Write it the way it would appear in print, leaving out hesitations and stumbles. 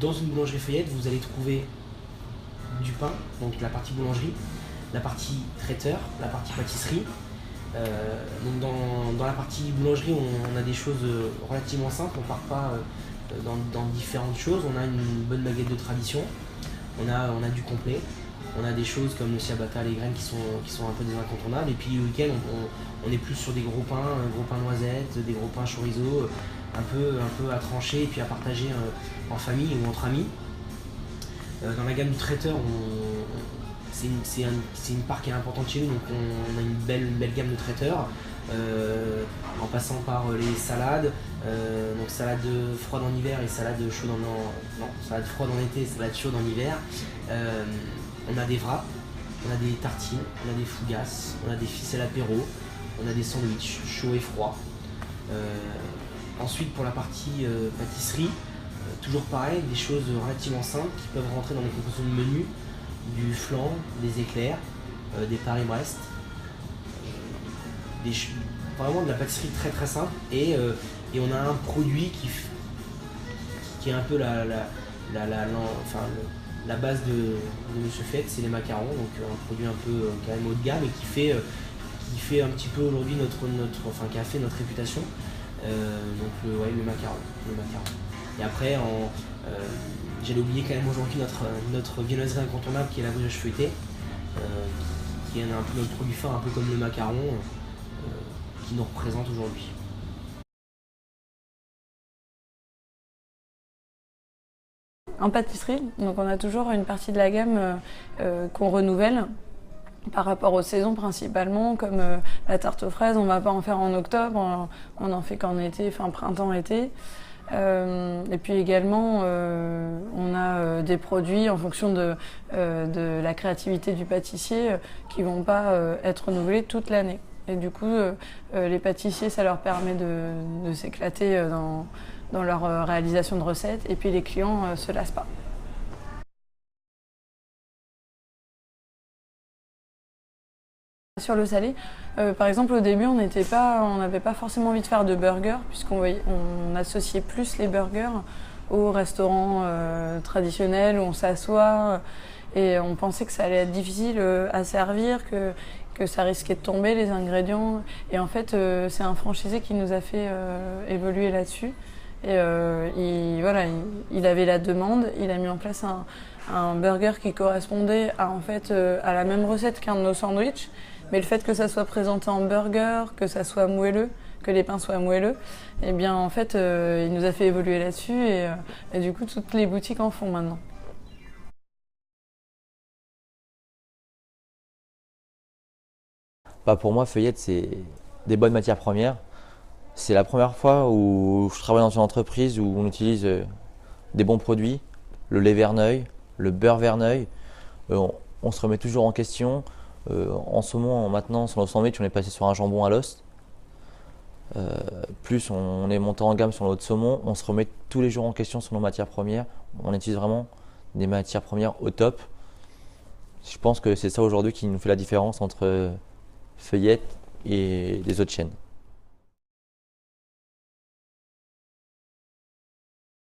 dans une boulangerie Feuillette, vous allez trouver du pain, donc la partie boulangerie, la partie traiteur, la partie pâtisserie. Donc dans la partie boulangerie, on a des choses relativement simples, on ne part pas dans différentes choses. On a une bonne baguette de tradition, on a du complet, on a des choses comme le ciabatta, les graines qui sont un peu des incontournables. Et puis le week-end, on est plus sur des gros pains noisettes, des gros pains chorizo, un peu à trancher et puis à partager en famille ou entre amis. Dans la gamme du traiteur, c'est une part qui est importante chez nous, donc on a une belle gamme de traiteurs, en passant par les salades, donc salade froide en hiver et salade chaude salade froide en été et salade chaude en hiver. On a des wraps, on a des tartines, on a des fougasses, on a des ficelles apéro, on a des sandwichs chauds et froids. Ensuite, pour la partie pâtisserie, toujours pareil, des choses relativement simples qui peuvent rentrer dans les compositions du menu, du flan, des éclairs, des Paris-Brest, vraiment de la pâtisserie très très simple. Et on a un produit qui est un peu la base de Monsieur Feuillette, c'est les macarons, donc un produit un peu quand même haut de gamme et qui fait un petit peu aujourd'hui qui a fait notre réputation. Donc le macaron. Et après, j'allais oublier quand même aujourd'hui notre viennoiserie incontournable qui est la brioche feuilletée, qui est un peu notre produit phare, un peu comme le macaron, qui nous représente aujourd'hui. En pâtisserie, donc on a toujours une partie de la gamme qu'on renouvelle par rapport aux saisons principalement, comme la tarte aux fraises, on ne va pas en faire en octobre, on en fait qu'en été, enfin printemps-été. Et puis également, on a des produits en fonction de la créativité du pâtissier qui ne vont pas être renouvelés toute l'année. Et du coup, les pâtissiers, ça leur permet de s'éclater dans leur réalisation de recettes, et puis les clients ne se lassent pas. Sur le salé, par exemple au début on n'avait pas forcément envie de faire de burgers puisqu'on associait plus les burgers aux restaurants traditionnels où on s'assoit et on pensait que ça allait être difficile à servir, que ça risquait de tomber les ingrédients, et en fait c'est un franchisé qui nous a fait évoluer là-dessus et il avait la demande, il a mis en place un burger qui correspondait à la même recette qu'un de nos sandwichs. Mais le fait que ça soit présenté en burger, que ça soit moelleux, que les pains soient moelleux, eh bien en fait il nous a fait évoluer là-dessus et du coup toutes les boutiques en font maintenant. Pour moi, Feuillette, c'est des bonnes matières premières. C'est la première fois où je travaille dans une entreprise où on utilise des bons produits, le lait Verneuil, le beurre Verneuil. On se remet toujours en question. En ce moment, maintenant, sur nos sandwichs, on est passé sur un jambon à l'os. Plus on est monté en gamme sur notre saumon, on se remet tous les jours en question sur nos matières premières. On utilise vraiment des matières premières au top. Je pense que c'est ça aujourd'hui qui nous fait la différence entre Feuillette et les autres chaînes.